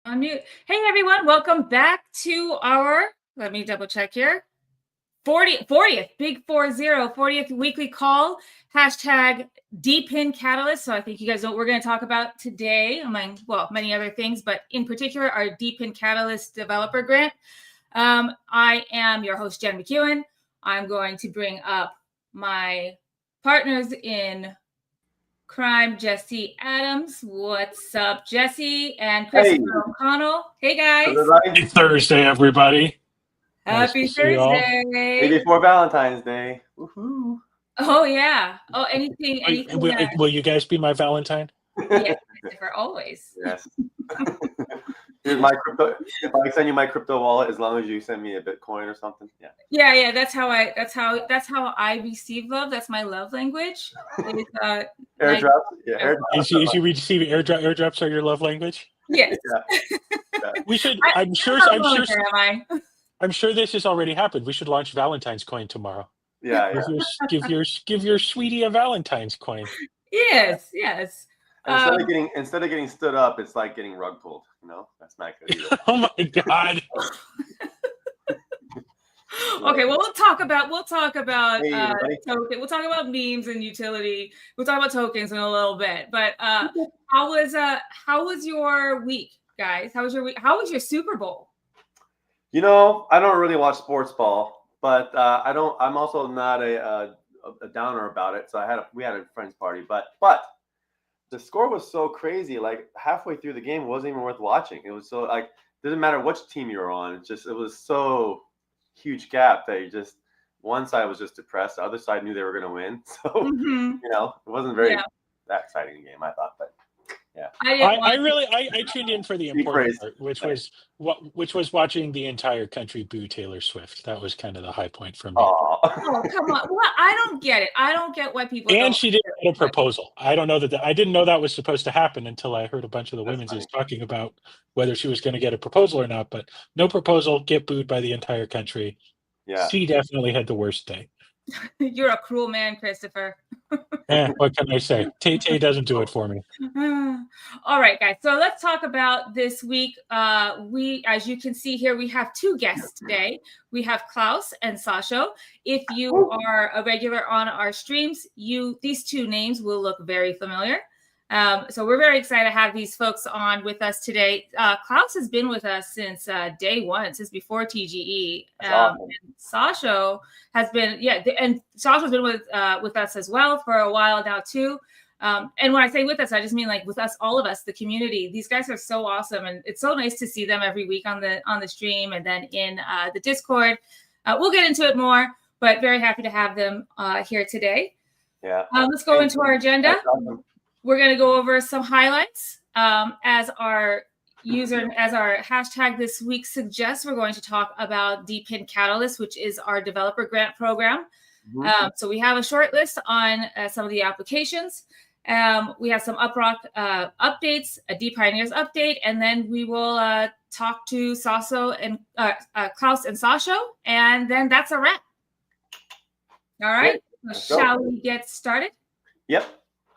Unmute. Hey everyone, welcome back to our, let me double check here, 40th, big 40th weekly call, hashtag DPIN Catalyst. So I think you guys know what we're going to talk about today, among, well, many other things, but in particular, our DPIN Catalyst developer grant. I am your host, Jen McEwen. I'm going to bring up my partners in crime, Jesse Adams. What's up, Jesse? And Christopher O'Connell. Hey, guys. Happy Thursday, everybody. Happy Thursday. Day before Valentine's Day. Woohoo. Oh, yeah. Oh, anything. Will you guys be my Valentine? Yes, Christopher, always. Yes. Here's my crypto. If I send you my crypto wallet, as long as you send me a Bitcoin or something. Yeah. Yeah. That's how I receive love. That's my love language. Airdrops. Airdrops. Is you receiving airdrops are your love language? Yes. Yeah. We should. I'm sure this has already happened. We should launch Valentine's coin tomorrow. Yeah. Give your sweetie a Valentine's coin. Yes. Instead of getting stood up, it's like getting rug pulled. That's not good either. Oh my God. Okay, well, we'll talk about we'll talk about memes and utility. We'll talk about tokens in a little bit. But how was your week, guys? How was your week? How was your Super Bowl? I don't really watch sports ball, but I'm also not a downer about it. So we had a friend's party, but the score was so crazy. Like halfway through the game, it wasn't even worth watching. It was so like doesn't matter which team you're on. It was so huge gap that one side was just depressed, the other side knew they were going to win. So it wasn't very that exciting game, I thought. But yeah, I tuned in for the important part, which was watching the entire country boo Taylor Swift. That was kind of the high point for me. Oh, come on! Well, I don't get it. I don't get why people. And she didn't get a proposal. I don't know I didn't know that was supposed to happen until I heard a bunch of the women's talking about whether she was going to get a proposal or not. But no proposal, get booed by the entire country. Yeah, she definitely had the worst day. You're a cruel man, Christopher. What can I say? Tay doesn't do it for me. All right, guys. So let's talk about this week. As you can see here, we have two guests today. We have Klaus and Saso. If you are a regular on our streams, these two names will look very familiar. So we're very excited to have these folks on with us today. Klaus has been with us since day one, since before TGE. Awesome. And Saso has been, and Saso's been with us as well for a while now too. And when I say with us, I just mean like with us, all of us, the community. These guys are so awesome, and it's so nice to see them every week on the stream and then in the Discord. We'll get into it more, but very happy to have them here today. Yeah. Let's go into our agenda. We're going to go over some highlights. As our hashtag this week suggests, we're going to talk about DPIN Catalyst, which is our developer grant program. So we have a short list on some of the applications. We have some UpRock updates, a dePioneers update, and then we will talk to Saso and Klaus and Saso, and then that's a wrap. All right. So shall we get started? Yep.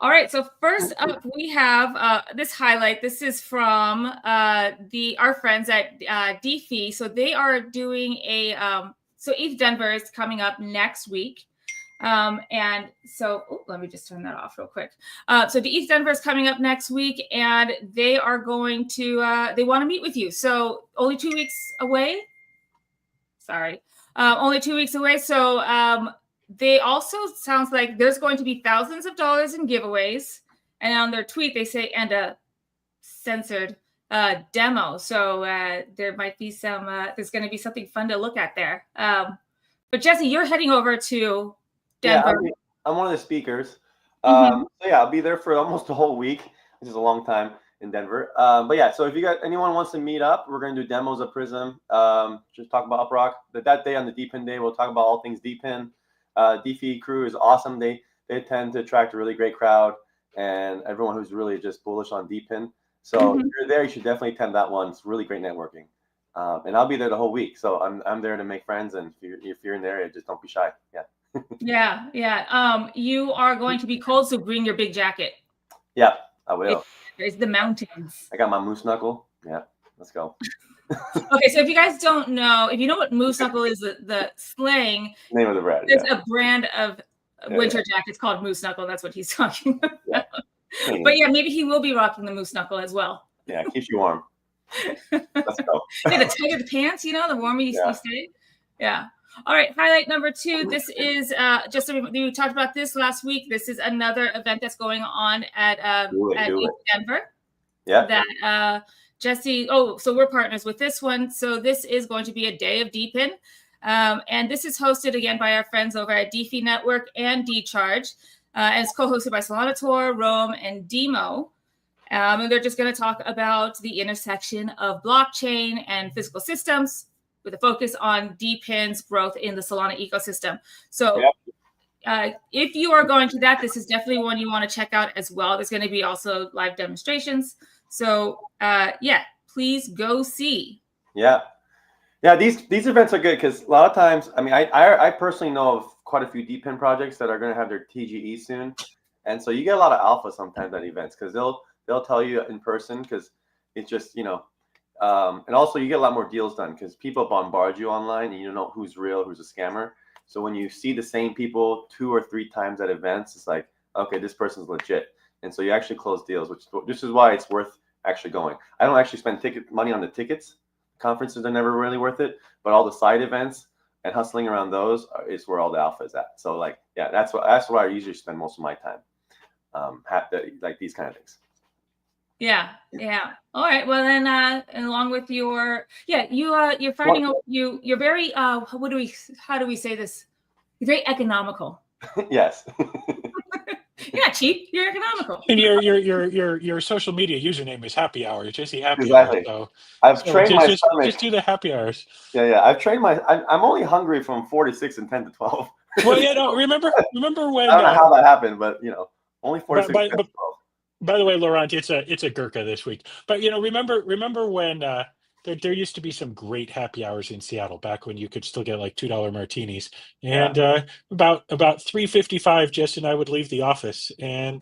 All right, so first up, we have this highlight. This is from our friends at DeFi. So they are doing so ETH Denver is coming up next week. And so let me just turn that off real quick. So the ETH Denver is coming up next week, and they are going to, they want to meet with you. So only 2 weeks away. Only 2 weeks away. So, they also sounds like there's going to be thousands of dollars in giveaways, and on their tweet they say and a censored demo. So there might be there's going to be something fun to look at there. But Jesse, you're heading over to Denver. Yeah, I'm one of the speakers. So yeah, I'll be there for almost a whole week, which is a long time in Denver. But yeah, so if anyone wants to meet up, we're going to do demos of Prism. Just talk about UpRock. That day on the DPIN day, we'll talk about all things DPIN. DeFi crew is awesome. They tend to attract a really great crowd and everyone who's really just bullish on DPIN. So if you're there, you should definitely attend that one. It's really great networking. And I'll be there the whole week. So I'm there to make friends. And if you're in the area, just don't be shy. Yeah. Yeah. You are going to be cold, so bring your big jacket. Yeah, I will. There's the mountains. I got my moose knuckle. Yeah. Let's go. Okay, so if you guys don't know, if you know what moose knuckle is, the slang, Name of the brand. there's a brand of winter jackets called moose knuckle. That's what he's talking about. Yeah. But yeah, maybe he will be rocking the moose knuckle as well. Yeah, keeps you warm. Let's go. Yeah, the tighter the pants, the warmer you stay. Yeah. All right, highlight number 2. This is we talked about this last week. This is another event that's going on at Denver. Yeah. That Jesse. Oh, so we're partners with this one. So this is going to be a day of DPIN, and this is hosted again by our friends over at DeFi Network and DCharge, and it's co-hosted by Solana Tor, Rome, and Demo. And they're just going to talk about the intersection of blockchain and physical systems with a focus on DPIN's growth in the Solana ecosystem. So if you are going to that, this is definitely one you want to check out as well. There's going to be also live demonstrations. So please go see. Yeah, these events are good because a lot of times, I mean, I personally know of quite a few DPIN projects that are going to have their TGE soon. And so you get a lot of alpha sometimes at events because they'll tell you in person because it's just, and also you get a lot more deals done because people bombard you online and you don't know who's real, who's a scammer. So when you see the same people 2 or 3 times at events, it's like, okay, this person's legit. And so you actually close deals, this is why it's worth actually going. I don't actually spend money on the tickets. Conferences are never really worth it, but all the side events and hustling around those is where all the alpha is at. So that's where I usually spend most of my time. Like these kind of things. Yeah. All right. Well, then, along with your, you're finding out you're very, how do we say this? You're very economical. Yes. You're not cheap. You're economical. And your social media username is happy hour. Jesse happy exactly. hour. I've trained my stomach. Just do the happy hours. Yeah. I've trained I'm only hungry from 4 to 6 and 10 to 12. Well, remember when? I don't know how that happened, but only 4 to 6 and 10 to 12. By the way, Laurent, it's a Gurkha this week. But remember when there used to be some great happy hours in Seattle back when you could still get like $2 martinis. And about 3:55, Jess and I would leave the office, and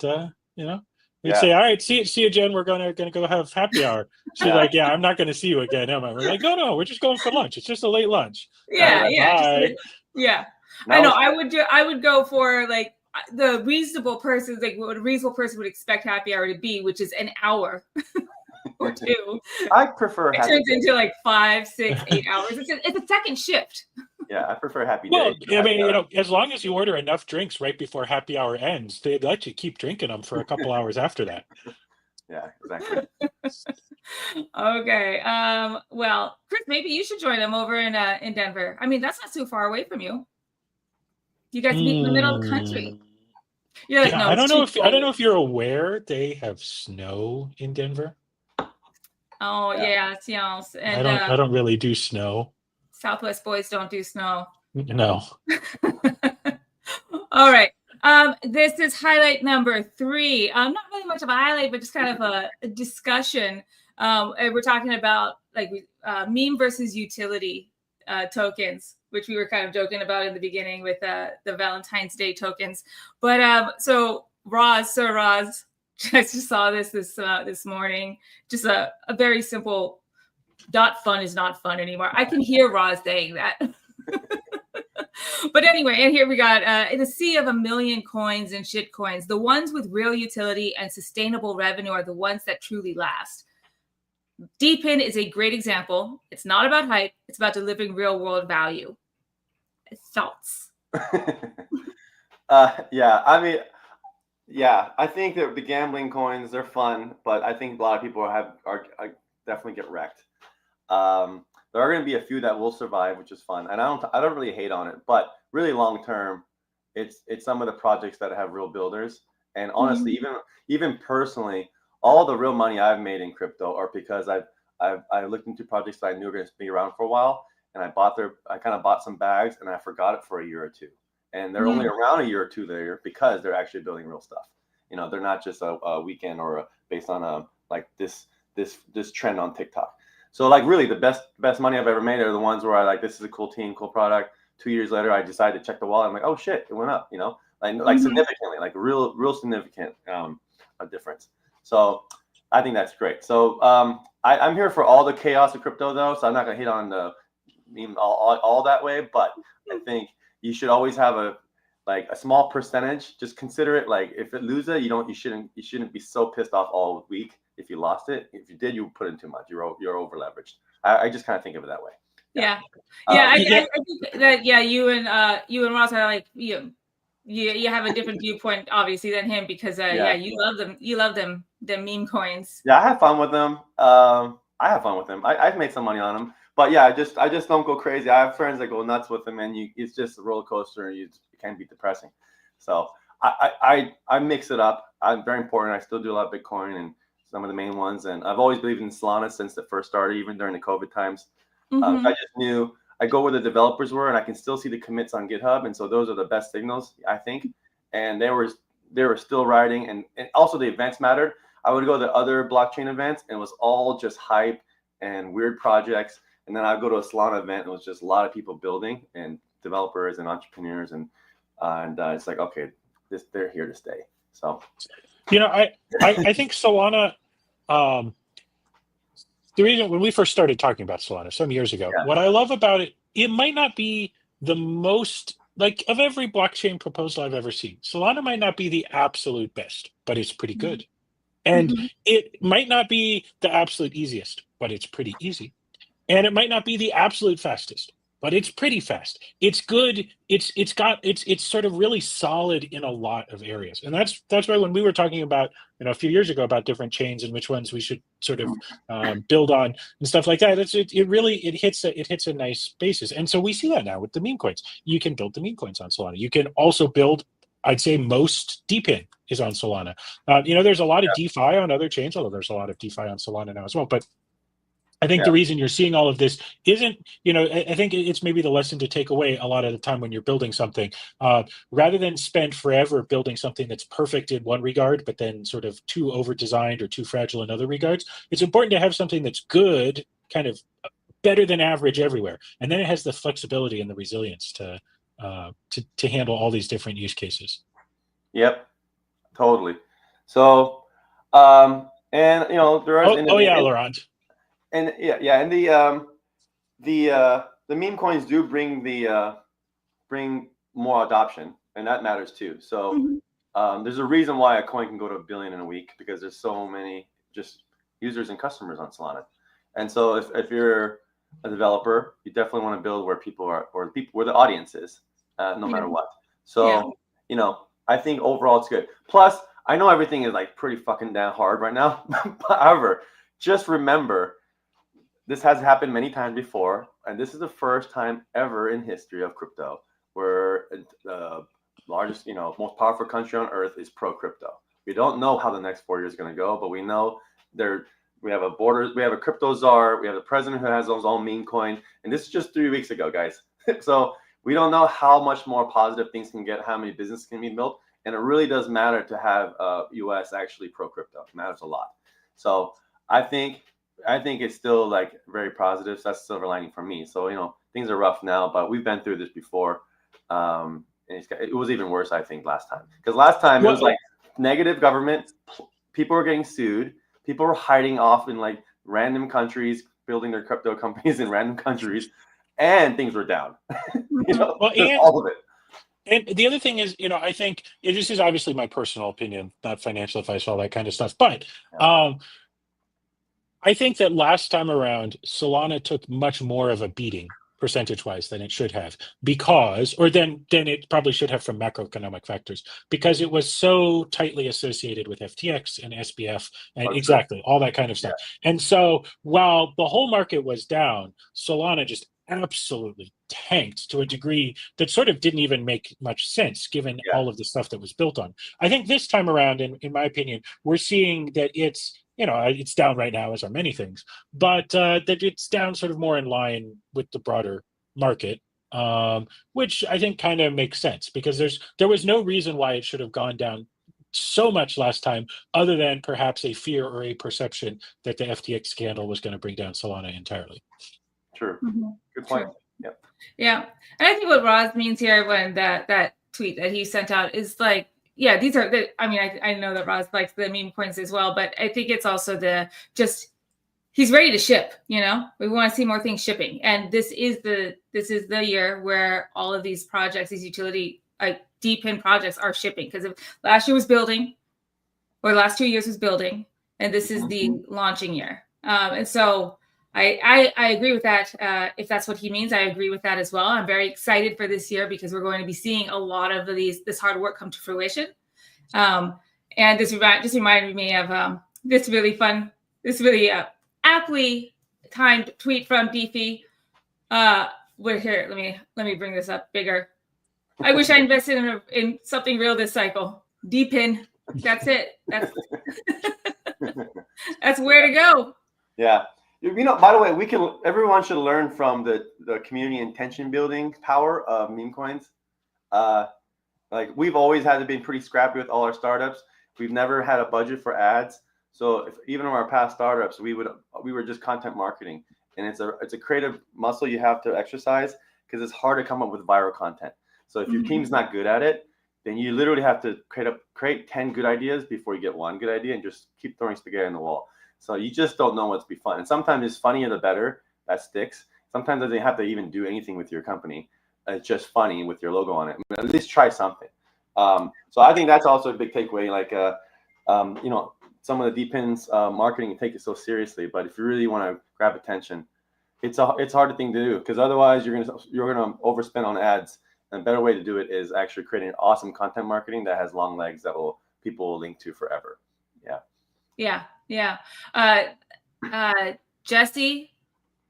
we'd say, "All right, see you, Jen. We're gonna go have happy hour." She's like, "Yeah, I'm not gonna see you again, am I?" We're like, "No, we're just going for lunch. It's just a late lunch." Yeah. Now I know. I would go for like the reasonable person, like what a reasonable person would expect happy hour to be, which is an hour or 2. I prefer. It turns into like 5, 6, 8 hours. It's a second shift. Yeah, I prefer happy day. Well, I mean, as long as you order enough drinks right before happy hour ends, they let you keep drinking them for a couple hours after that. Yeah, exactly. Okay. Well, Chris, maybe you should join them over in Denver. I mean, that's not too far away from you. You guys meet in the middle of the country. You're like, no, I don't know if you're aware they have snow in Denver. Oh yeah. And I don't really do snow. Southwest boys don't do snow. No. All right. This is highlight number 3. Not really much of a highlight, but just kind of a discussion. And we're talking about like meme versus utility tokens, which we were kind of joking about in the beginning with the Valentine's Day tokens. But so Sir Roz, I just saw this morning. Just a very simple. .fun is not fun anymore. I can hear Roz saying that. But anyway, and here we got in a sea of a million coins and shit coins, the ones with real utility and sustainable revenue are the ones that truly last. DPIN is a great example. It's not about hype. It's about delivering real world value. Thoughts? I think that the gambling coins, they're fun, but I think a lot of people are definitely get wrecked. There are going to be a few that will survive, which is fun, and I don't really hate on it, but really long term, it's some of the projects that have real builders. And honestly, even personally, all the real money I've made in crypto are because I looked into projects that I knew were going to be around for a while, and I kind of bought some bags, and I forgot it for a year or 2, and they're only around a year or 2 there because they're actually building real stuff. They're not just a weekend or based on like this trend on TikTok. So like really the best money I've ever made are the ones where I like, this is a cool team, cool product. 2 years later, I decided to check the wallet. I'm like, oh shit, it went up, like significantly, like real significant difference. So I think that's great. So I'm here for all the chaos of crypto, though, so I'm not gonna hit on the all that way. But I think you should always have a small percentage. Just consider it like if it loses, you shouldn't be so pissed off all week if you lost it. If you did, you put in too much. You're over leveraged. I just kind of think of it that way. Yeah. I think that you and Ross are like you have a different viewpoint obviously than him because you love them the meme coins. Yeah, I have fun with them. I've made some money on them, but yeah, I just don't go crazy. I have friends that go nuts with them, and it's just a roller coaster, and it can be depressing. So I mix it up. I'm very important. I still do a lot of Bitcoin and some of the main ones, and I've always believed in Solana since it first started, even during the COVID times. I just knew I go where the developers were, and I can still see the commits on GitHub, and so those are the best signals, I think. And they were still riding, and also the events mattered. I would go to other blockchain events, and it was all just hype and weird projects. And then I'd go to a Solana event, and it was just a lot of people building and developers and entrepreneurs, and it's like, okay, they're here to stay. So, I think Solana. The reason when we first started talking about Solana some years ago, what I love about it, it might not be the most of every blockchain proposal I've ever seen. Solana might not be the absolute best, but it's pretty good. And it might not be the absolute easiest, but it's pretty easy. And it might not be the absolute fastest, but it's pretty fast. It's good. It's sort of really solid in a lot of areas. And that's why when we were talking about, a few years ago about different chains and which ones we should sort of build on and stuff like that, it hits a nice basis. And so we see that now with the meme coins. You can build the meme coins on Solana. You can also build, I'd say most DePin is on Solana. There's a lot of DeFi on other chains, although there's a lot of DeFi on Solana now as well. But I think the reason you're seeing all of this isn't, I think it's maybe the lesson to take away a lot of the time when you're building something, rather than spend forever building something that's perfect in one regard, but then sort of too over-designed or too fragile in other regards. It's important to have something that's good, kind of better than average everywhere. And then it has the flexibility and the resilience to handle all these different use cases. Yep, totally. So, and there is Laurent. And and the meme coins do bring more adoption, and that matters too. So there's a reason why a coin can go to 1 billion in a week, because there's so many just users and customers on Solana. And so if you're a developer, you definitely want to build where people are, or where the audience is, no matter what. So I think overall it's good. Plus, I know everything is pretty fucking damn hard right now. However, just remember, this has happened many times before, and this is the first time ever in history of crypto where the largest, most powerful country on earth is pro-crypto. We don't know how the next 4 years is going to go, but we know we have a crypto czar, we have the president who has his own meme coin, and this is just 3 weeks ago, guys. So we don't know how much more positive things can get, how many businesses can be built, and it really does matter to have U.S. actually pro-crypto. It matters a lot. So I think it's still very positive. So that's silver lining for me. So, things are rough now, but we've been through this before. And it was even worse, I think, last time. Because last time it was negative government. People were getting sued. People were hiding off in random countries, building their crypto companies in random countries, and things were down. All of it. And the other thing is, I think this is obviously my personal opinion, not financial advice, all that kind of stuff. But I think that last time around, Solana took much more of a beating percentage-wise than it should have, than it probably should have from macroeconomic factors, because it was so tightly associated with FTX and SBF and all that kind of stuff. Yeah. And so while the whole market was down, Solana just absolutely tanked to a degree that sort of didn't even make much sense given all of the stuff that was built on. I think this time around, in my opinion, we're seeing that it's down right now, as are many things, but that it's down sort of more in line with the broader market, which I think kind of makes sense, because there was no reason why it should have gone down so much last time, other than perhaps a fear or a perception that the FTX scandal was going to bring down Solana entirely. True. Good point. True. Yeah. And I think what Roz means here when that tweet that he sent out is yeah, these are the, I mean, I know that Roz likes the meme coins as well, but I think it's also he's ready to ship, you know, we want to see more things shipping. And this is the year where all of these projects, these utility, like DPIN projects are shipping, because last year was building, or the last 2 years was building, and this is the launching year. And so I agree with that. If that's what he means, I agree with that as well. I'm very excited for this year because we're going to be seeing a lot of this hard work come to fruition. And this just reminded me of this really aptly timed tweet from Defi. Wait, here, let me bring this up bigger. I wish I invested in something real this cycle. DPIN. That's it. That's where to go. Yeah. You know, by the way, everyone should learn from the community intention building power of meme coins. Like, we've always had to be pretty scrappy with all our startups. We've never had a budget for ads. So even in our past startups, we were just content marketing, and it's a creative muscle you have to exercise, because it's hard to come up with viral content. So if your team's not good at it, then you literally have to create 10 good ideas before you get one good idea, and just keep throwing spaghetti on the wall. So you just don't know what's be fun. And sometimes it's funnier the better, that sticks. Sometimes it doesn't have to even do anything with your company. It's just funny with your logo on it. I mean, at least try something. So I think that's also a big takeaway. Like, you know, some of the DPIN's marketing and take it so seriously, but if you really want to grab attention, it's a hard thing to do, because otherwise you're gonna overspend on ads. And a better way to do it is actually creating awesome content marketing that has long legs that people will link to forever. Yeah. Jesse,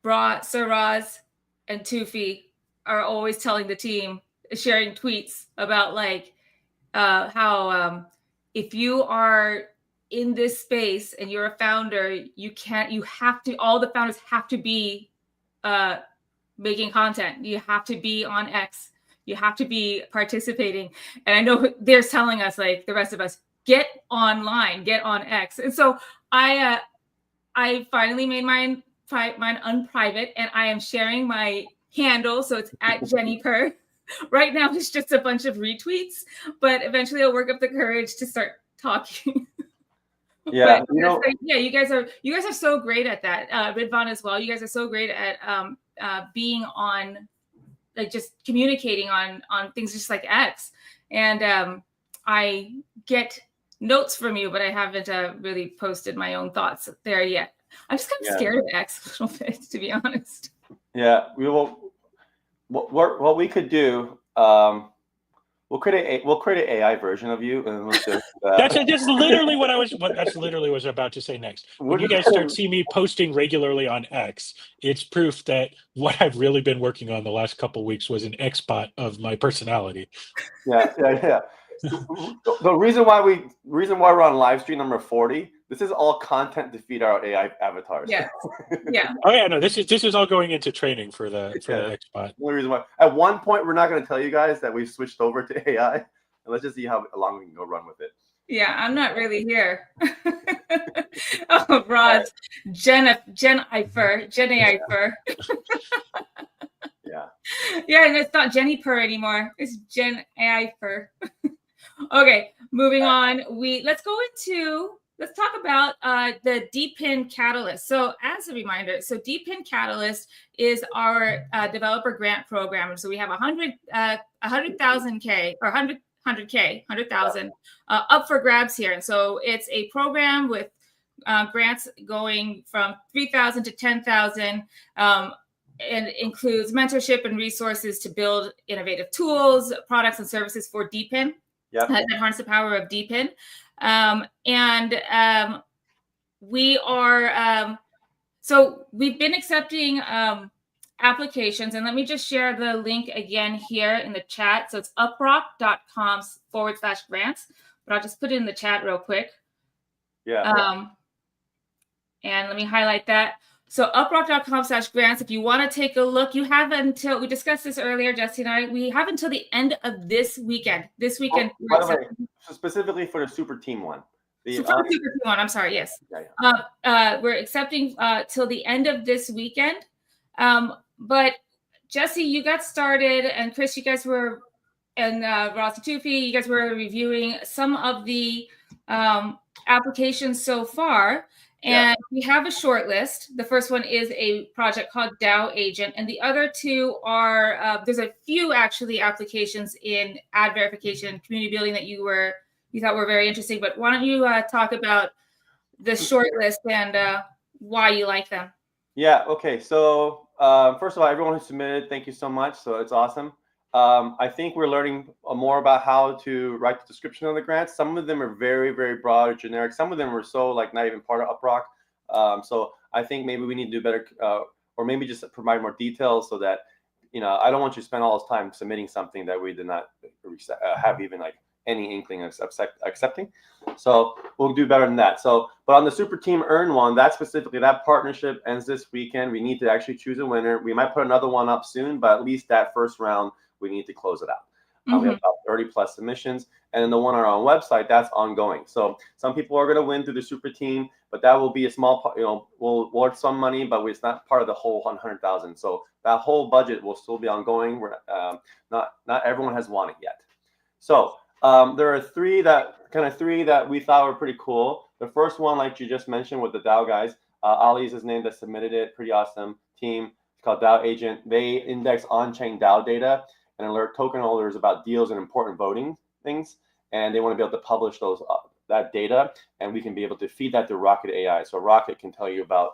Sir Roz, and Tufi are always telling the team, sharing tweets about like how if you are in this space and you're a founder, all the founders have to be making content. You have to be on X. You have to be participating. And I know they're telling us, like the rest of us, get online, get on X. And so I finally made mine unprivate, and I am sharing my handle. So it's at Jenny Per. Right now it's just a bunch of retweets, but eventually I'll work up the courage to start talking. Yeah, but, you guys are so great at that. Ridvan as well. You guys are so great at being on, like, just communicating on things just like X. And I get notes from you, but I haven't really posted my own thoughts there yet. I'm just kind of scared of X a little bit, to be honest. Yeah, we will. What we could do, we'll create an AI version of you, and we'll just, that's literally what I was about to say next. When you guys start seeing me posting regularly on X, it's proof that what I've really been working on the last couple of weeks was an X-bot of my personality. Yeah. The reason why we're on live stream number 40, this is all content to feed our AI avatars. Yeah. Oh yeah, no, this is all going into training for the X-bot. The reason why, at one point, we're not going to tell you guys that we've switched over to AI, and let's just see how long we can go run with it. Yeah, I'm not really here. Oh, Rod, Jen Eifer. Yeah, and it's not Jenny Per anymore. It's Jen Eifer. Okay, moving on. Let's talk about the DPIN Catalyst. So as a reminder, DPIN Catalyst is our developer grant program. So we have 100,000 up for grabs here. And so it's a program with grants going from 3,000 to 10,000. And includes mentorship and resources to build innovative tools, products, and services for DPIN that harness the power of DPIN. We are we've been accepting applications, and let me just share the link again here in the chat. So it's uprock.com/grants, but I'll just put it in the chat real quick. And let me highlight that. So uprock.com/grants. If you want to take a look, you have until, we discussed this earlier, Jesse and I, we have until the end of this weekend. By the way, so specifically for the super team one. Super team one, I'm sorry, yes. We're accepting till the end of this weekend. But Jesse, you got started, and Chris, you guys were and Ross Tufi, you guys were reviewing some of the applications so far. And we have a short list. The first one is a project called DAO Agent, and the other two are there's a few actually applications in ad verification, community building that you thought were very interesting. But why don't you talk about the short list and why you like them? Yeah. Okay. So first of all, everyone who submitted, thank you so much. So it's awesome. I think we're learning more about how to write the description of the grants. Some of them are very, very broad or generic. Some of them are so like not even part of UpRock. So I think maybe we need to do better, or maybe just provide more details so that, I don't want you to spend all this time submitting something that we did not have even like any inkling of accepting. So we'll do better than that. So, but on the Super Team Earn one, that specifically, that partnership ends this weekend. We need to actually choose a winner. We might put another one up soon, but at least that first round, we need to close it out. We have about 30 plus submissions, and then the one on our own website, that's ongoing. So some people are going to win through the Super Team, but that will be a small part. We'll award some money, but it's not part of the whole 100,000. So that whole budget will still be ongoing. We're not everyone has won it yet. So there are three that we thought were pretty cool. The first one, like you just mentioned, with the DAO guys, Ali is his name that submitted it. Pretty awesome team. It's called DAO Agent. They index on-chain DAO data and alert token holders about deals and important voting things, and they want to be able to publish those that data, and we can be able to feed that to Rocket AI. So Rocket can tell you about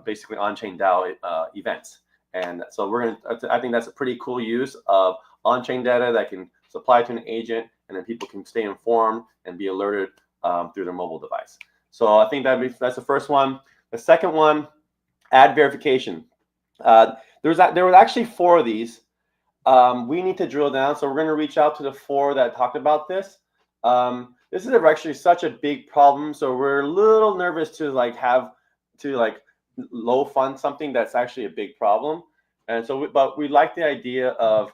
basically on-chain DAO events, and so I think that's a pretty cool use of on-chain data that can supply to an agent, and then people can stay informed and be alerted through their mobile device. So I think that's the first one. The second one, ad verification. There was actually 4 of these. We need to drill down, so we're going to reach out to the 4 that talked about this. This is actually such a big problem, so we're a little nervous to low fund something that's actually a big problem. And so, but we like the idea of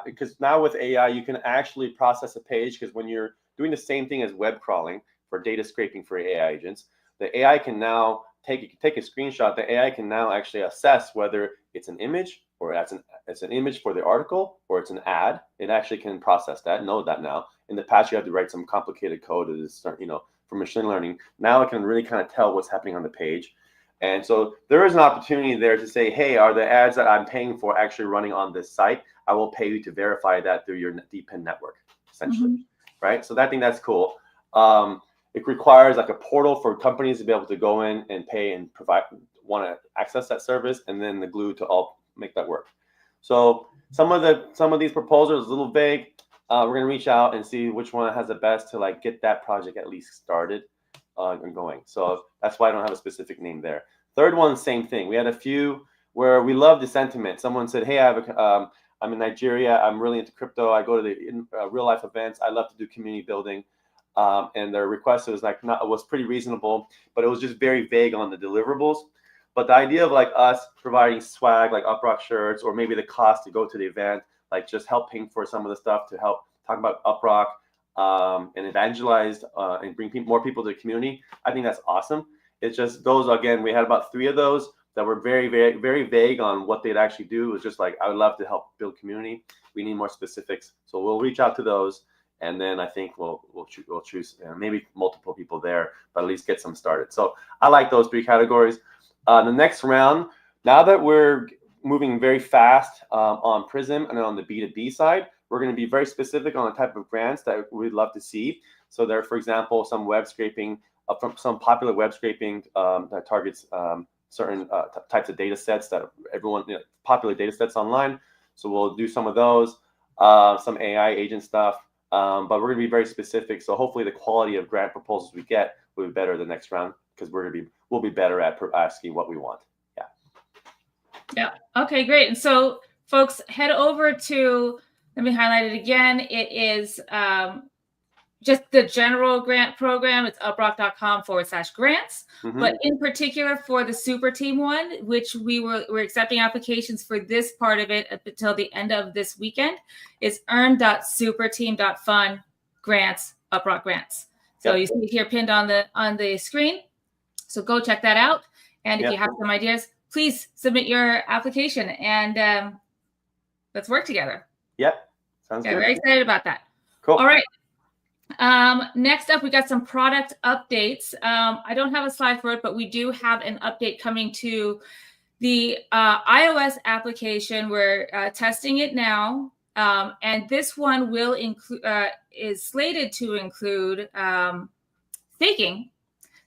because now with AI you can actually process a page, because when you're doing the same thing as web crawling for data scraping for AI agents, the AI can now take a screenshot. The AI can now actually assess whether it's an image, or it's an image for the article, or it's an ad. It actually can process that, know that now. In the past, you had to write some complicated code to start, for machine learning. Now it can really kind of tell what's happening on the page. And so there is an opportunity there to say, hey, are the ads that I'm paying for actually running on this site? I will pay you to verify that through your DePIN network, essentially, right? So I think that's cool. It requires like a portal for companies to be able to go in and pay and want to access that service, and then the glue to all make that work. So some of these proposals are a little vague. We're gonna reach out and see which one has the best to get that project at least started and going. So that's why I don't have a specific name there. Third one, same thing. We had a few where we love the sentiment. Someone said, hey, I'm in Nigeria. I'm really into crypto. I go to the real life events. I love to do community building. And their request was pretty reasonable, but it was just very vague on the deliverables. But the idea of us providing swag, like UpRock shirts, or maybe the cost to go to the event, just help paying for some of the stuff to help talk about UpRock and evangelize and bring more people to the community. I think that's awesome. It's just those, again, we had about 3 of those that were very, very, very vague on what they'd actually do. It was just I would love to help build community. We need more specifics. So we'll reach out to those. And then I think we'll choose maybe multiple people there, but at least get some started. So I like those 3 categories. The next round, now that we're moving very fast on Prism and on the B2B side, we're going to be very specific on the type of grants that we'd love to see. So there, for example, some web scraping, from some popular web scraping that targets certain types of data sets that everyone, popular data sets online. So we'll do some of those, some AI agent stuff. But we're going to be very specific. So hopefully the quality of grant proposals we get will be better the next round, because we'll be better at asking what we want. Yeah. Okay, great. And so folks, head over to, let me highlight it again. It is just the general grant program. It's uprock.com/grants. But in particular for the Super Team one, which we're accepting applications for this part of it until the end of this weekend, is earn.superteam.fun grants, UpRock grants. So you see it here pinned on the screen. So go check that out. And if you have some ideas, please submit your application, and let's work together. Yep. Sounds Yeah, good. very excited about that. Cool. All right. Next up, we got some product updates. I don't have a slide for it, but we do have an update coming to the iOS application. We're testing it now, and this one will include is slated to include staking.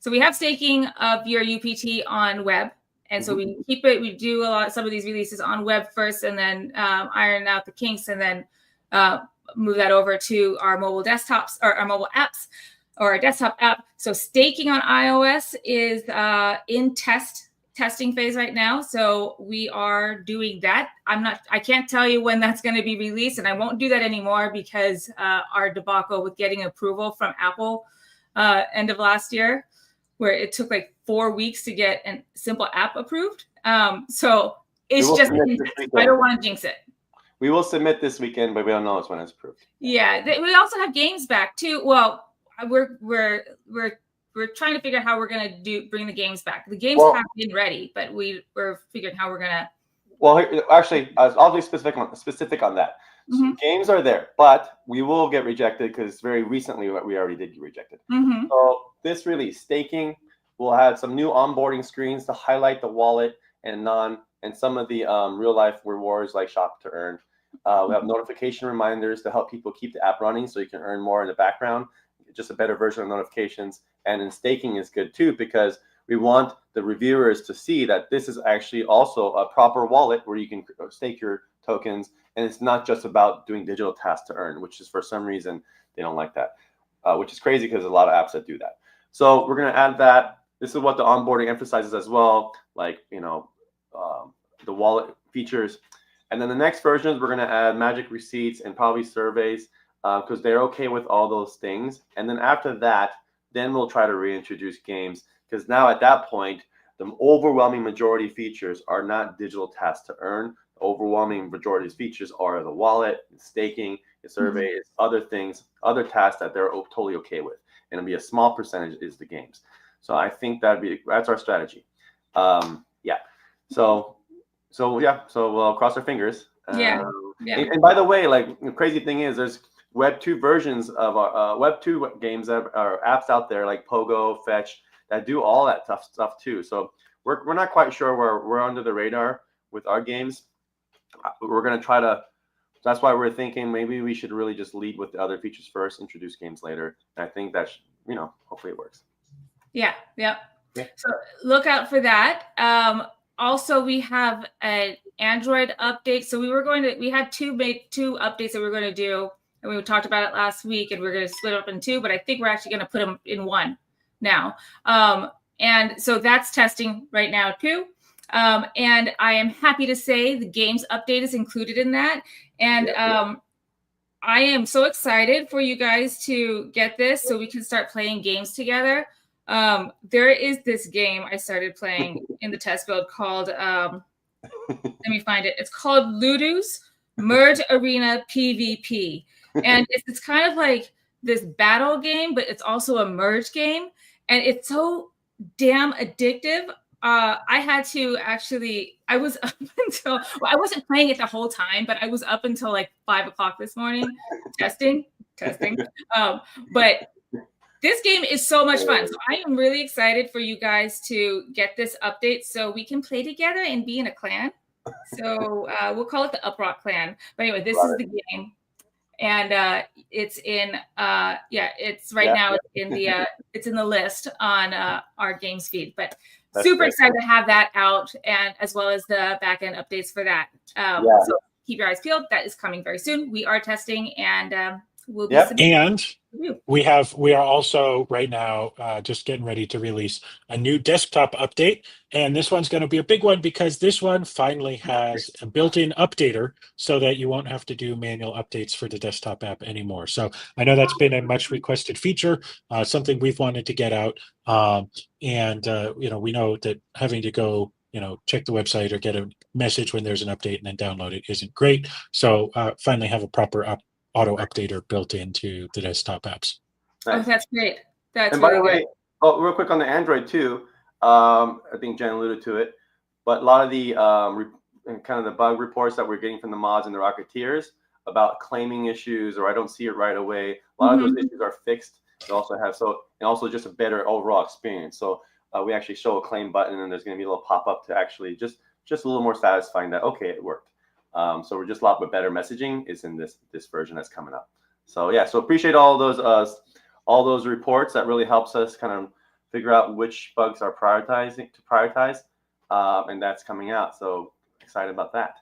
So we have staking of your UPT on web, and so we keep it. We do some of these releases on web first, and then iron out the kinks, and then move that over to our mobile desktops or our mobile apps or our desktop app. So staking on iOS is in testing phase right now. So we are doing that. I can't tell you when that's going to be released, and I won't do that anymore because our debacle with getting approval from Apple end of last year, where it took like 4 weeks to get a simple app approved. So it's just, I don't want to jinx it. We will submit this weekend, but we don't know when it's approved. Yeah, we also have games back too. Well, we're trying to figure out how we're gonna bring the games back. The games have been ready, but we're figuring how we're gonna. Well, actually, I'll be specific on that. So games are there, but we will get rejected because very recently we already did get rejected. So this release, staking, will have some new onboarding screens to highlight the wallet and some of the real life rewards like shop to earn. We have notification reminders to help people keep the app running so you can earn more in the background. Just a better version of notifications. And then staking is good too because we want the reviewers to see that this is actually also a proper wallet where you can stake your tokens, and it's not just about doing digital tasks to earn, which is for some reason they don't like that, which is crazy because there's a lot of apps that do that. So we're going to add that. This is what the onboarding emphasizes as well, like the wallet features. And then the next versions, we're going to add magic receipts and probably surveys because they're okay with all those things. And then after that, then we'll try to reintroduce games because now at that point, the overwhelming majority features are not digital tasks to earn. The overwhelming majority of features are the wallet, staking, the surveys, other things, other tasks that they're totally okay with. And it'll be a small percentage is the games. So I think that's our strategy. So we'll cross our fingers. And by the way, like the crazy thing is there's Web 2 versions of our Web 2 games that are apps out there like Pogo, Fetch that do all that tough stuff too. So we're not quite sure where we're under the radar with our games. We're going to try to. That's why we're thinking maybe we should really just lead with the other features first, introduce games later. And I think that hopefully it works. Yeah. So look out for that. Also, we have an Android update. So we had two updates that we were going to do, and we talked about it last week, and we're going to split up in two, but I think we're actually going to put them in one now. And so that's testing right now too. And I am happy to say the games update is included in that. And I am so excited for you guys to get this so we can start playing games together. There is this game I started playing in the test build called, let me find it. It's called Ludo's Merge Arena PvP. And it's kind of like this battle game, but it's also a merge game. And it's so damn addictive. I had to actually, I was up until, I wasn't playing it the whole time, but I was up until like 5 o'clock this morning testing. But this game is so much fun. So I am really excited for you guys to get this update so we can play together and be in a clan. So we'll call it the UpRock clan. But anyway, this is the game. And it's in it's right now it's in the list on our games feed. But that's super excited to have that out, and as well as the backend updates for that. So keep your eyes peeled. That is coming very soon. We are testing, and we'll be and we are also right now just getting ready to release a new desktop update, and this one's going to be a big one because this one finally has a built-in updater so that you won't have to do manual updates for the desktop app anymore. So I know that's been a much requested feature, something we've wanted to get out, and we know that having to go check the website or get a message when there's an update and then download it isn't great. So finally have a proper auto updater built into the desktop apps. Nice. Oh, that's great. That's and by the way, real quick on the Android too, I think Jen alluded to it, but a lot of the kind of the bug reports that we're getting from the mods and the Rocketeers, about claiming issues, or I don't see it right away. A lot of those issues are fixed. They also have and also just a better overall experience. So we actually show a claim button, and there's going to be a little pop-up to actually just a little more satisfying that, okay, it worked. So we're just a lot better messaging is in this version that's coming up. So yeah, so appreciate all those reports. That really helps us kind of figure out which bugs are prioritize, and that's coming out. So excited about that.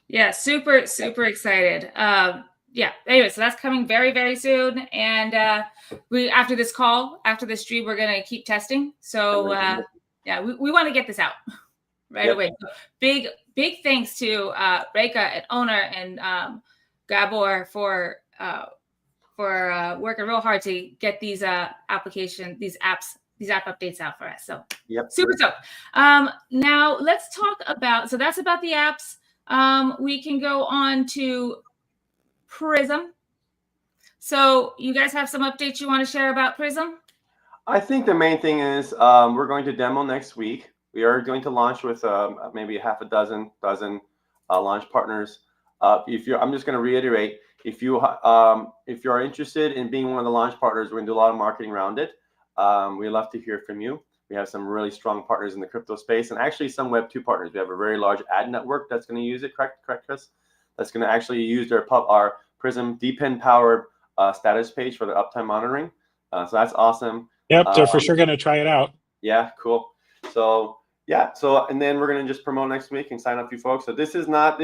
Yeah, super excited. Yeah, anyway, so that's coming very, very soon. And we after this stream, we're gonna keep testing. So yeah, we want to get this out right away. So big thanks to Reka and Owner and Gabor for working real hard to get these app updates out for us. So super dope. Now let's talk about, so that's about the apps. We can go on to Prism. So you guys have some updates you want to share about Prism? I think the main thing is we're going to demo next week. We are going to launch with maybe half a dozen launch partners. I'm just going to reiterate, if you are interested in being one of the launch partners, we're going to do a lot of marketing around it. We'd love to hear from you. We have some really strong partners in the crypto space, and actually some Web 2 partners. We have a very large ad network that's going to use it, correct, Chris? That's going to actually use our Prism DPIN powered status page for the uptime monitoring. So that's awesome. Yep, they're for sure going to try it out. Yeah, cool. So yeah, and then we're going to just promote next week and sign up a few folks. So this is like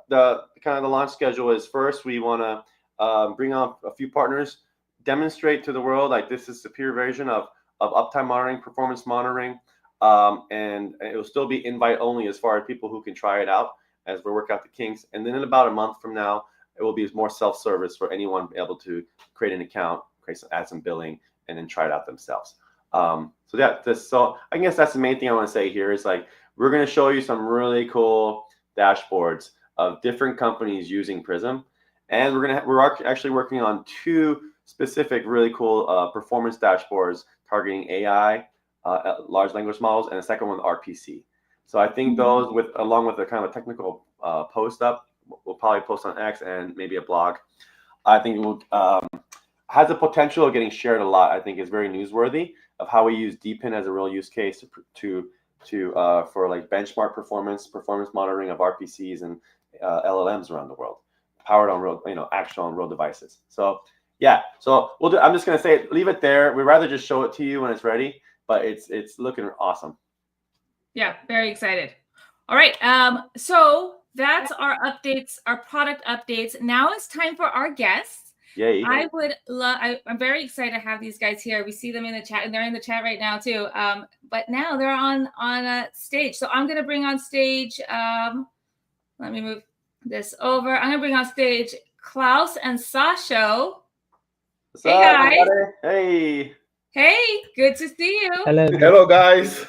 the kind of the launch schedule is first we want to bring on a few partners, demonstrate to the world like this is superior version of uptime monitoring, performance monitoring, and it will still be invite only as far as people who can try it out as we work out the kinks. And then in about a month from now, it will be more self-service for anyone able to create an account, add some billing, and then try it out themselves. So I guess that's the main thing I want to say here is like we're going to show you some really cool dashboards of different companies using Prism, and we're actually working on 2 specific really cool performance dashboards targeting AI, large language models, and the second one RPC. So I think those along with a kind of a technical post up, we'll probably post on X and maybe a blog. I think it will has the potential of getting shared a lot. I think is very newsworthy of how we use DPIN as a real use case for like benchmark performance monitoring of RPCs and LLMs around the world, powered on real, actual on real devices. So yeah, so we'll do. I'm just gonna say leave it there. We'd rather just show it to you when it's ready, but it's looking awesome. Yeah, very excited. All right, so that's our updates, our product updates. Now it's time for our guests. Yay! I'm very excited to have these guys here. We see them in the chat, and they're in the chat right now too. But now they're on a stage. So I'm gonna bring on stage. Let me move this over. I'm gonna bring on stage Klaus and Saso. Hey guys. Everybody? Hey, good to see you. Hello guys.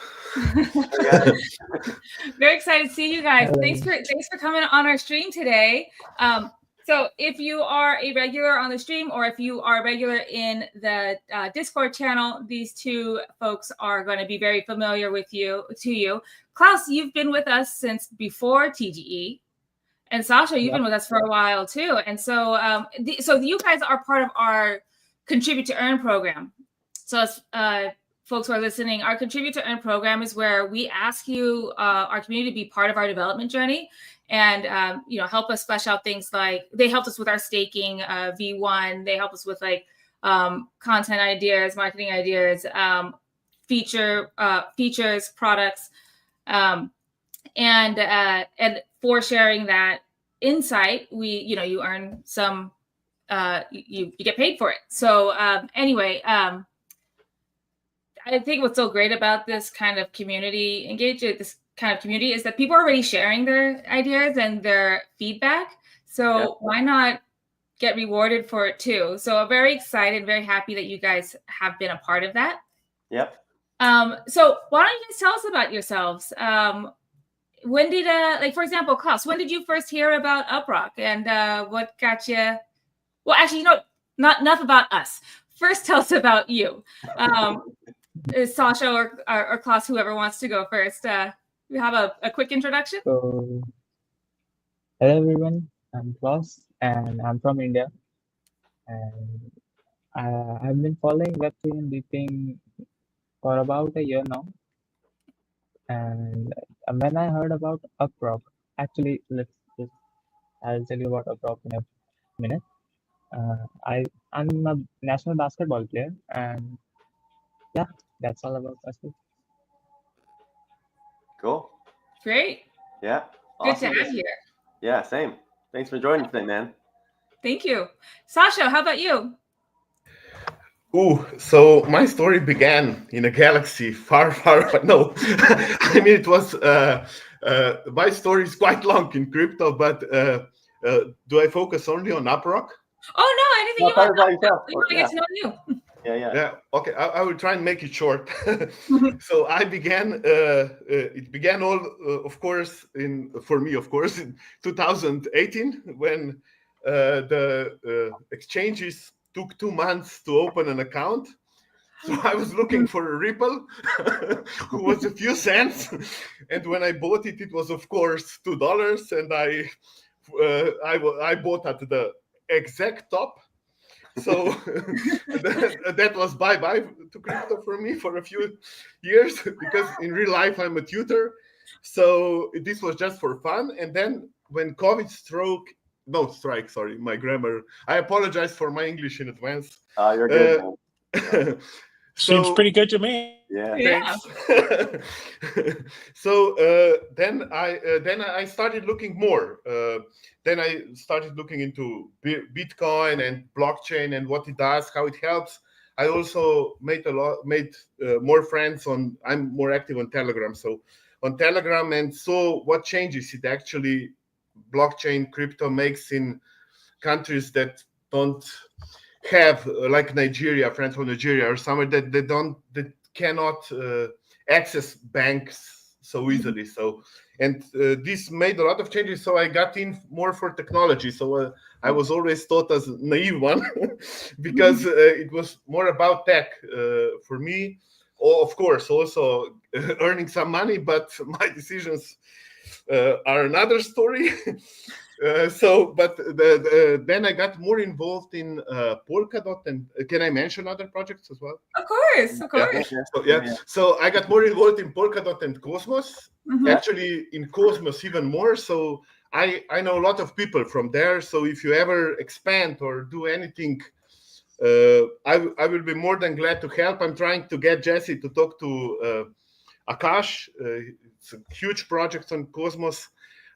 Very excited to see you guys. Hello. Thanks for coming on our stream today. So if you are a regular on the stream, or if you are a regular in the Discord channel, these 2 folks are going to be very familiar to you. Klaus, you've been with us since before TGE, and Sasha, you've been with us for a while too. And so, so you guys are part of our Contribute to Earn program. So folks who are listening, our Contribute to Earn program is where we ask you, our community, to be part of our development journey and help us flesh out things like they helped us with our staking V1. They help us with like content ideas, marketing ideas, features, products, and for sharing that insight, you earn some. You get paid for it. So anyway, I think what's so great about this kind of community engagement, this kind of community, is that people are already sharing their ideas and their feedback. So why not get rewarded for it too? So I'm very excited, very happy that you guys have been a part of that. Yep. So why don't you guys tell us about yourselves? When did, for example, Klaus, when did you first hear about UpRock, and what got you? Well, actually, not enough about us. First, tell us about you. Sasha or Klaus, whoever wants to go first. We have a quick introduction. So, hello everyone. I'm Klaus, and I'm from India. And I've been following Web3 and DePing for about a year now. And when I heard about UpRock, actually, I'll tell you about UpRock in a minute. I'm a national basketball player, and yeah, that's all about basketball. Cool. Great. Yeah. Good Awesome. to have you here. Yeah, same. Thanks for joining today, man. Thank you. Saso, how about you? So my story began in a galaxy far, far. No, I mean it was. My story is quite long in crypto, but do I focus only on UpRock? Oh no, anything you want. We want to get to know you. Yeah. Okay, I will try and make it short. So I began. It began all, of course, for me, of course, in 2018 when the exchanges took 2 months to open an account. So I was looking for a Ripple, who was a few cents, and when I bought it, it was of course $2, and I bought at the exact top. So that was bye-bye to crypto for me for a few years, because in real life I'm a tutor. So this was just for fun. And then when COVID sorry, my grammar. I apologize for my English in advance. You're good. Seems pretty good to me. Yeah. Thanks. So then I started looking more. Then I started looking into Bitcoin and blockchain and what it does, how it helps. I also made more friends I'm more active on Telegram. So on Telegram, and so what changes it actually blockchain crypto makes in countries that don't have, like Nigeria, friends from Nigeria, or somewhere that cannot access banks so easily. So, and this made a lot of changes. So I got in more for technology. So I was always thought as a naive one because it was more about tech for me. Of course, also earning some money, but my decisions are another story. Then I got more involved in Polkadot, and can I mention other projects as well? Of course. So I got more involved in Polkadot and Cosmos. Mm-hmm. Actually, in Cosmos even more. So I know a lot of people from there. So if you ever expand or do anything, I will be more than glad to help. I'm trying to get Jesse to talk to Akash. It's a huge project on Cosmos.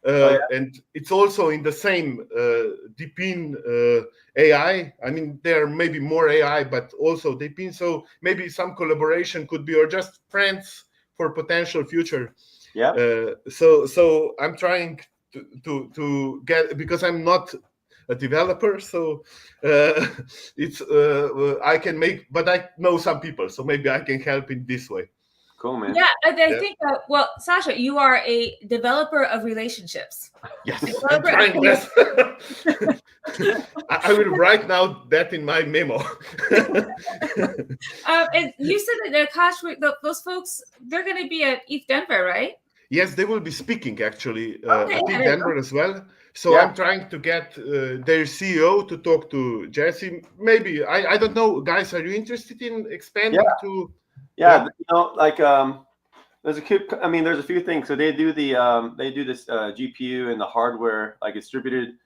And it's also in the same dePin AI. I mean, there may be more AI, but also dePin. So maybe some collaboration could be, or just friends for potential future. Yeah. So I'm trying to get, because I'm not a developer, so it's I can make, but I know some people, so maybe I can help in this way. Cool, man. Yeah, I think, well, Sasha, you are a developer of relationships. Yes, I'm trying this. I will write now that in my memo. And you said that Akash, those folks, they're going to be at ETH Denver, right? Yes, they will be speaking actually at ETH Denver as well. So Yeah. I'm trying to get their CEO to talk to Jesse. Maybe, I don't know, guys, are you interested in expanding to? Yeah, you know, like there's a few things. So they do this GPU and the hardware, like distributed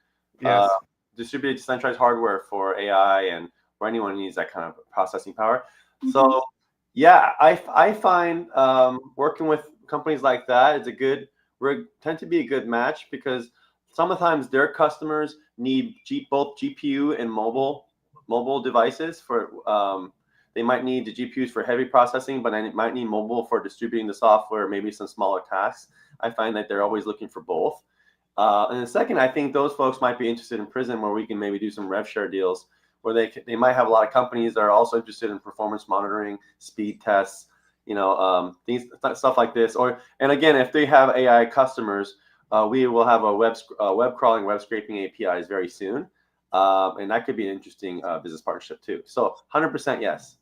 decentralized hardware for AI and for anyone who needs that kind of processing power. Mm-hmm. So yeah, I find working with companies like that tend to be a good match, because sometimes their customers need both GPU and mobile devices for. They might need the GPUs for heavy processing, but they might need mobile for distributing the software, maybe some smaller tasks. I find that they're always looking for both. And then second, I think those folks might be interested in Prism, where we can maybe do some rev share deals, where they might have a lot of companies that are also interested in performance monitoring, speed tests, stuff like this. And again, if they have AI customers, we will have a web crawling, web scraping APIs very soon. And that could be an interesting business partnership too. So 100% yes.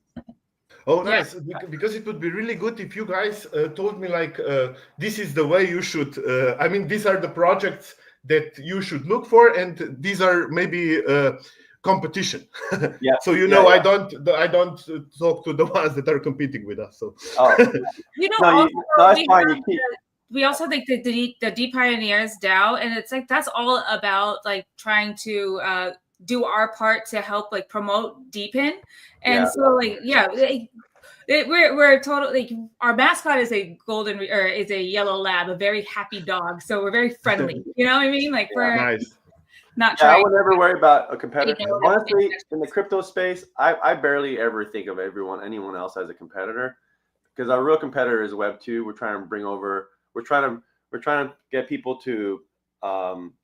Oh, nice. Because it would be really good if you guys told me, like, this is the way you should. I mean, these are the projects that you should look for, and these are maybe competition. Yeah. So I don't talk to the ones that are competing with us. So that's fine. We also think that the dePioneers DAO, and it's like that's all about like trying to do our part to help like promote DPIN, and so like we're totally like, our mascot is a is a yellow lab, a very happy dog, so we're very friendly. You know what I mean? Like we're nice. Not trying. I would never worry about a competitor. Honestly, in the crypto space, I barely ever think of anyone else as a competitor, because our real competitor is Web 2. We're trying to get people to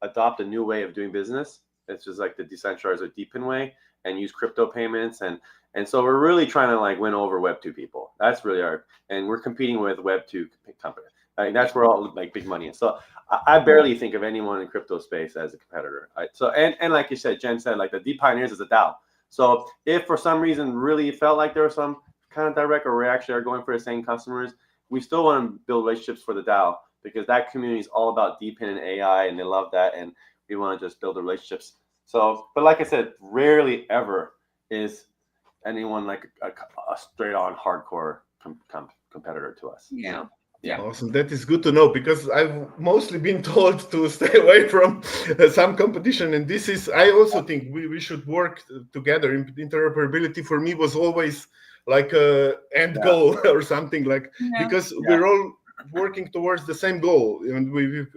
adopt a new way of doing business. It's just like the decentralized or DPIN way, and use crypto payments, and so we're really trying to like win over Web 2 people. That's really and we're competing with Web 2 companies. Like, that's where all like big money is. So I barely think of anyone in crypto space as a competitor. So and like you said, Jen said, like the dePioneers is a DAO. So if for some reason really felt like there was some kind of direct or we actually are going for the same customers, we still want to build relationships for the DAO, because that community is all about DPIN and AI, and they love that, and we want to just build the relationships. So, but like I said, rarely ever is anyone like a straight on hardcore competitor to us. Yeah. Awesome. That is good to know, because I've mostly been told to stay away from some competition. And this is, I also think we should work together. Interoperability for me was always like a end goal or something, like, because we're all working towards the same goal. And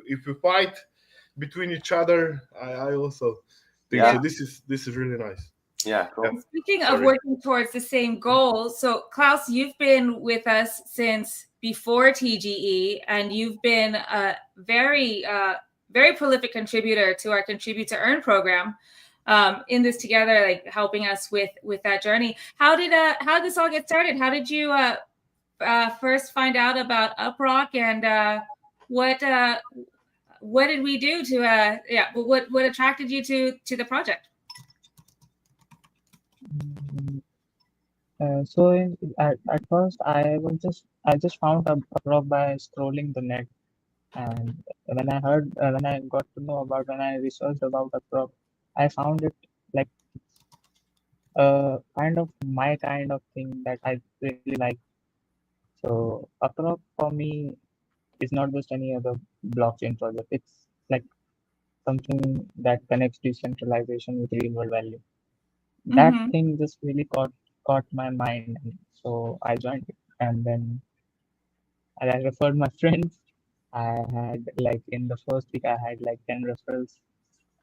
if we fight between each other, I also think so. This is really nice. Yeah, cool. Speaking of working towards the same goal, so Klaus, you've been with us since before TGE, and you've been a very prolific contributor to our Contribute to Earn program. In this together, like helping us with that journey. How did this all get started? How did you first find out about UpRock, and what did we do to what attracted you to the project? So at first I just found UpRock by scrolling the net, and when I got to know about, when I researched about UpRock, I found it like kind of my kind of thing that I really like. So UpRock for me is not just any other blockchain project. It's like something that connects decentralization with real world value. That thing just really caught my mind, and so I joined it. And then I referred my friends. I had like in the first week I had like 10 referrals,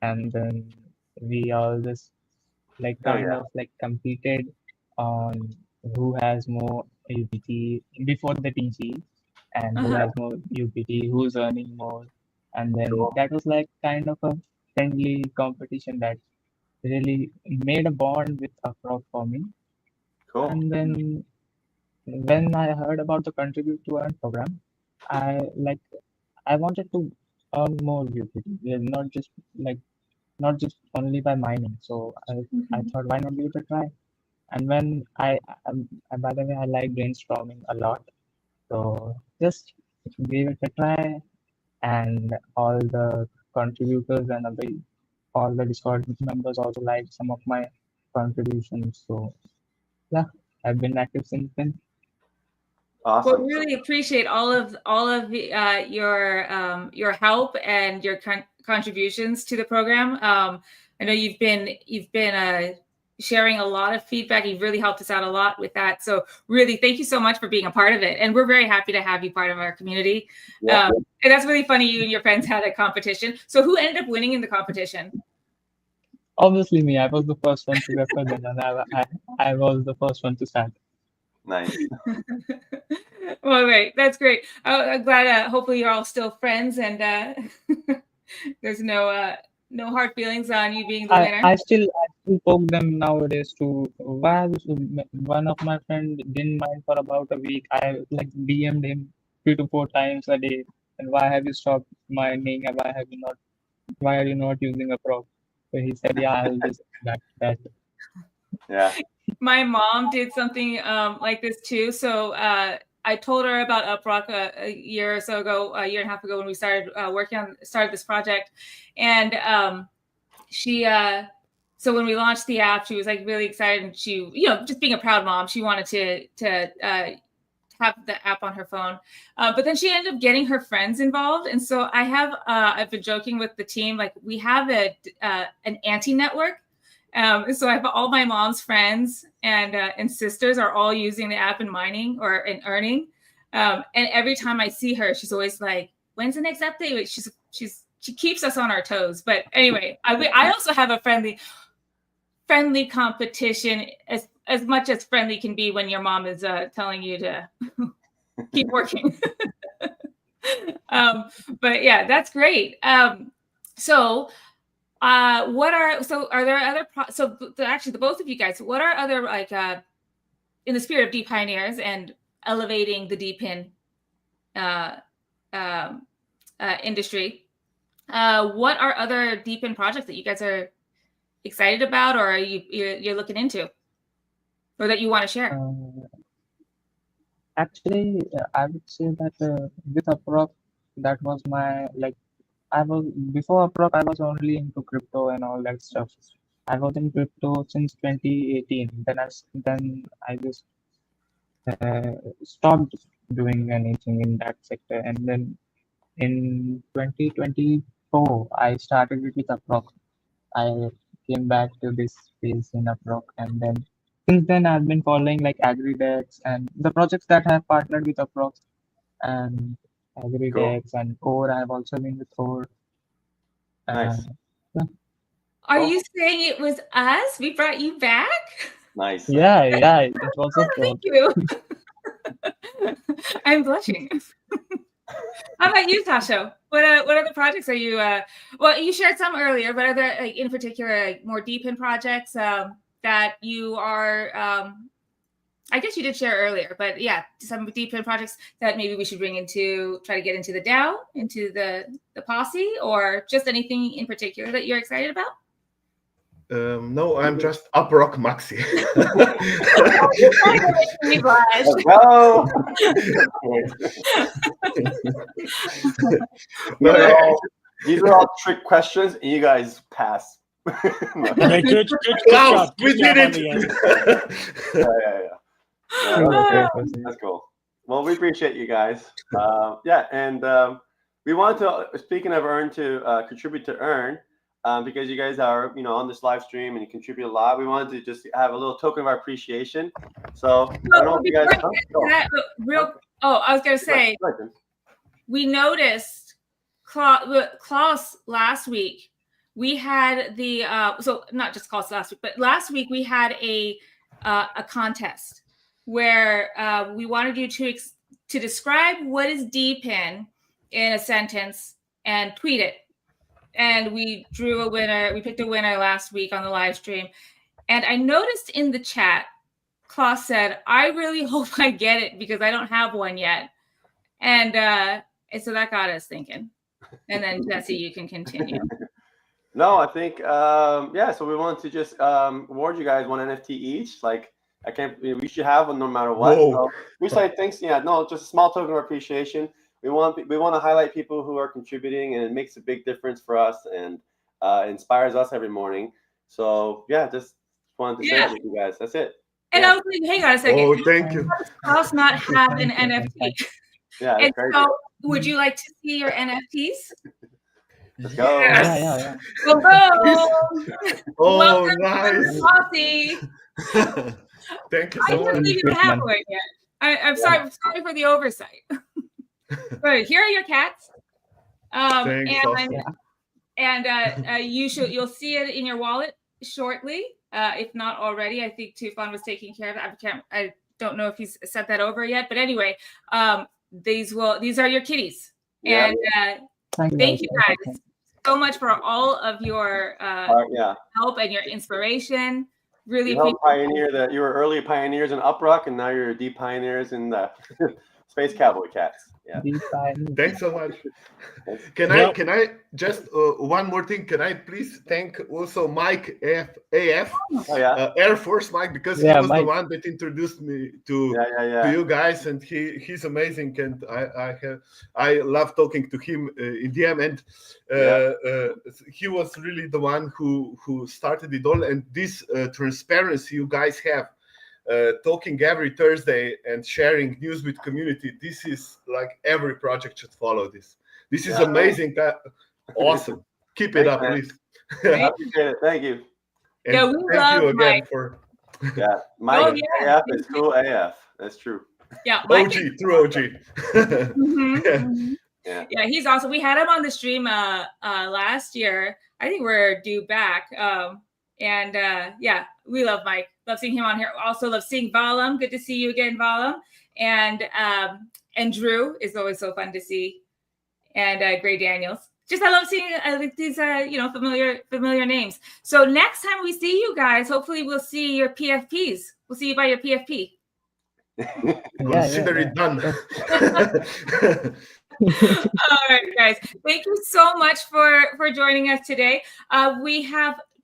and then we all just like kind of like competed on who has more UPT before the TG, and who has more UPT, who's earning more. And then that was like kind of a friendly competition that really made a bond with UpRock for me. Cool. And then when I heard about the Contribute to Earn program, I wanted to earn more UPT, not just only by mining. So I thought, why not give it a try? And when by the way, I like brainstorming a lot, so just gave it a try. And all the contributors and all the Discord members also liked some of my contributions. So yeah, I've been active since then. Awesome. Well, really appreciate all of your help and your contributions to the program. I know you've been sharing a lot of feedback. You've really helped us out a lot with that. So really, thank you so much for being a part of it. And we're very happy to have you part of our community. And that's really funny. You and your friends had a competition. So who ended up winning in the competition? Obviously me. I was the first one to refer them, and I was the first one to start. Nice. Well, great. That's great. I'm glad. Hopefully, you're all still friends, and there's no hard feelings on you being the winner. I still poke them nowadays to why one of my friend didn't mind for about a week. I like DM'd him 3 to 4 times a day, and why have you stopped mining? And why are you not using UpRock? So he said, yeah, I'll just that. Yeah. My mom did something like this too. So I told her about UpRock a year or so ago, a year and a half ago, when we started started this project, and so when we launched the app, she was like really excited, and she, just being a proud mom, she wanted to have the app on her phone. But then she ended up getting her friends involved. And so I've been joking with the team, like we have an auntie network. So I have all my mom's friends and sisters are all using the app and mining or in earning. And every time I see her, she's always like, when's the next update? She keeps us on our toes. But anyway, I also have a friendly competition, as much as friendly can be when your mom is telling you to keep working. But yeah, that's great. So are there other actually the both of you guys, what are other, like, in the spirit of dePioneers and elevating the DPIN industry, what are other DPIN projects that you guys are excited about, or you're looking into, or that you want to share? Actually, I would say that with UpRock, that was my, like, before UpRock, I was only into crypto and all that stuff. I was in crypto since 2018. Then I just stopped doing anything in that sector. And then in 2024, I started with UpRock. I came back to this space in UpRock, and then since then I've been following like AgriDex and the projects that have partnered with UpRock and AgriDex and Core. I've also been with Core. Nice. Yeah. Are you saying it was us? We brought you back? Nice. Yeah, it was a Thank you. I'm blushing. How about you, Tasho? What other projects are you? Well, you shared some earlier, but are there, like, in particular, like, more DPIN projects that you are? I guess you did share earlier, but yeah, some DPIN projects that maybe we should try to get into the DAO, into the posse, or just anything in particular that you're excited about? No, I'm just UpRock Maxi. These are all trick questions, and you guys pass. Good Klaus, job. we did it. That's cool. Well, we appreciate you guys. And we wanted to, speaking of contribute to earn. Because you guys are, on this live stream and you contribute a lot, we wanted to just have a little token of our appreciation. So I don't know if you guys I was going to say, we noticed Klaus last week. We had the so not just Klaus last week, but last week we had a contest where we wanted you to describe what is DPIN in a sentence and tweet it. And we drew a winner. We picked a winner last week on the live stream. And I noticed in the chat, Klaus said, I really hope I get it because I don't have one yet. And so that got us thinking. And then, Jesse, you can continue. No, I think, so we wanted to just award you guys one NFT each. Like, we should have one no matter what. So we say thanks. Yeah, no, just a small token of appreciation. We want to highlight people who are contributing, and it makes a big difference for us and inspires us every morning. So just wanted to say that to you guys. That's it. And I was like, hang on a second. Oh, thank you. How does Klaus not have an NFT? Yeah, and so would you like to see your NFTs? Let's go. Yes. Yeah. We'll go. Oh, nice. Thank you so much. I don't even have one yet. I'm sorry for the oversight. But here are your cats. You'll see it in your wallet shortly, if not already. I think Tufan was taking care of it. I don't know if he's sent that over yet, but anyway, these are your kitties. Yeah. And thank you guys so much for all of your help and your inspiration. Really you were early pioneers in UpRock, and now you're dePioneers in the Space Cowboy Cats. Yeah. dePioneers. Thanks so much. Can I just one more thing? Can I please thank also Mike AF, Oh yeah. Air Force Mike, because Yeah, he was Mike. the one that introduced me to Yeah. you guys, and he's amazing, and I love talking to him in DM, and he was really the one who started it all, and this transparency you guys have. Talking every Thursday and sharing news with community. This is like every project should follow this. This is amazing. Awesome. Keep it up, please. I appreciate it. Thank you. And Yeah, we thank you love again Mike. for Mike yeah. AF is cool AF. That's true. Yeah, Mike OG, is- true OG. Yeah, he's awesome. We had him on the stream last year. I think we're due back. Yeah, we love Mike. Love seeing him on here. Also love seeing Valam. Good to see you again, Valam. And Drew is always so fun to see. And Gray Daniels. Just I love seeing these familiar names. So next time we see you guys, hopefully we'll see your PFPs. We'll see you by your PFP. Consider it done. All right, guys. Thank you so much for joining us today.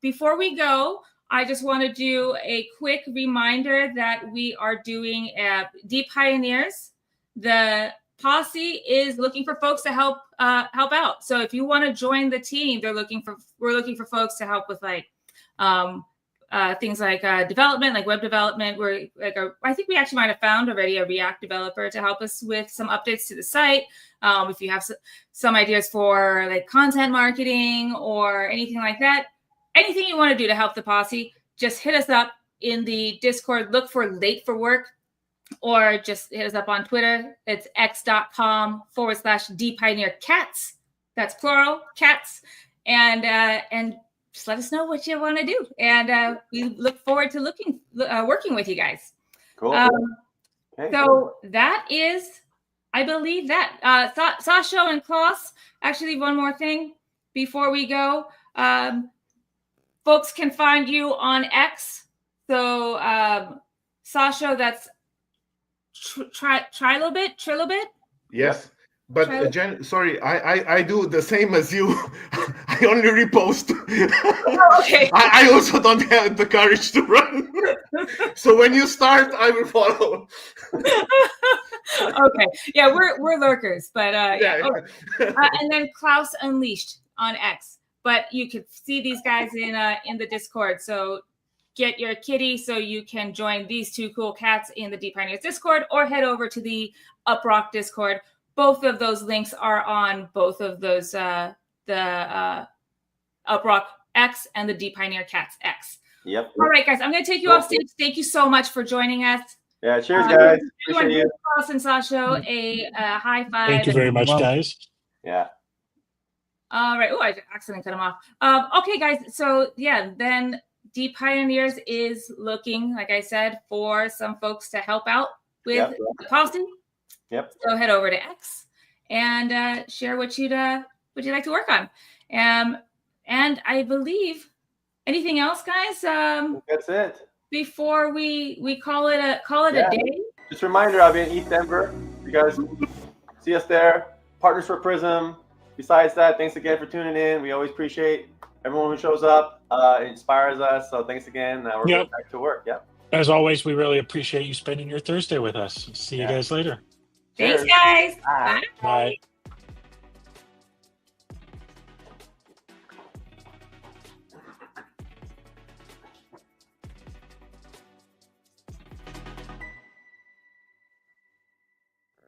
Before we go, I just want to do a quick reminder that we are doing dePioneers. The posse is looking for folks to help out. So if you want to join the team, we're looking for folks to help with things like development, like web development. I think we actually might have found already a React developer to help us with some updates to the site. If you have some ideas for like content marketing or anything like that, anything you want to do to help the posse, just hit us up in the Discord. Look for Late for Work, or just hit us up on Twitter. It's x.com/dePioneerCats. That's plural, cats. And just let us know what you want to do. And we look forward to working with you guys. Cool. So that is, I believe that. Saso and Klaus, actually one more thing before we go. Folks can find you on X. So Saso, that's Trilobit? Yes. But Jen, sorry, I do the same as you. I only repost. Oh, okay. I also don't have the courage to run. So when you start, I will follow. Okay. Yeah, we're lurkers, but yeah. Okay. And then Klaus Unleashed on X. But you can see these guys in the Discord. So get your kitty so you can join these two cool cats in the dePioneers Discord, or head over to the UpRock Discord. Both of those links are on both of those, the UpRock X and the dePioneer Cats X. Yep. All right, guys, I'm going to take you off stage. Thank you so much for joining us. Yeah, cheers, guys. Everyone, give Klaus and Saso a high five. Thank you very much, guys. Yeah. All right. Oh, I accidentally cut them off. Okay, guys. So yeah, then dePioneers is looking, like I said, for some folks to help out with the posse. Yep. So head over to X and share what you'd like to work on. And I believe anything else, guys? That's it. Before we call it a day. Just a reminder, I'll be in East Denver. You guys see us there. Partners for Prism. Besides that, thanks again for tuning in. We always appreciate everyone who shows up. It inspires us. So thanks again. Now we're going back to work. Yep. As always, we really appreciate you spending your Thursday with us. See you guys later. Thanks, guys. Bye. Bye.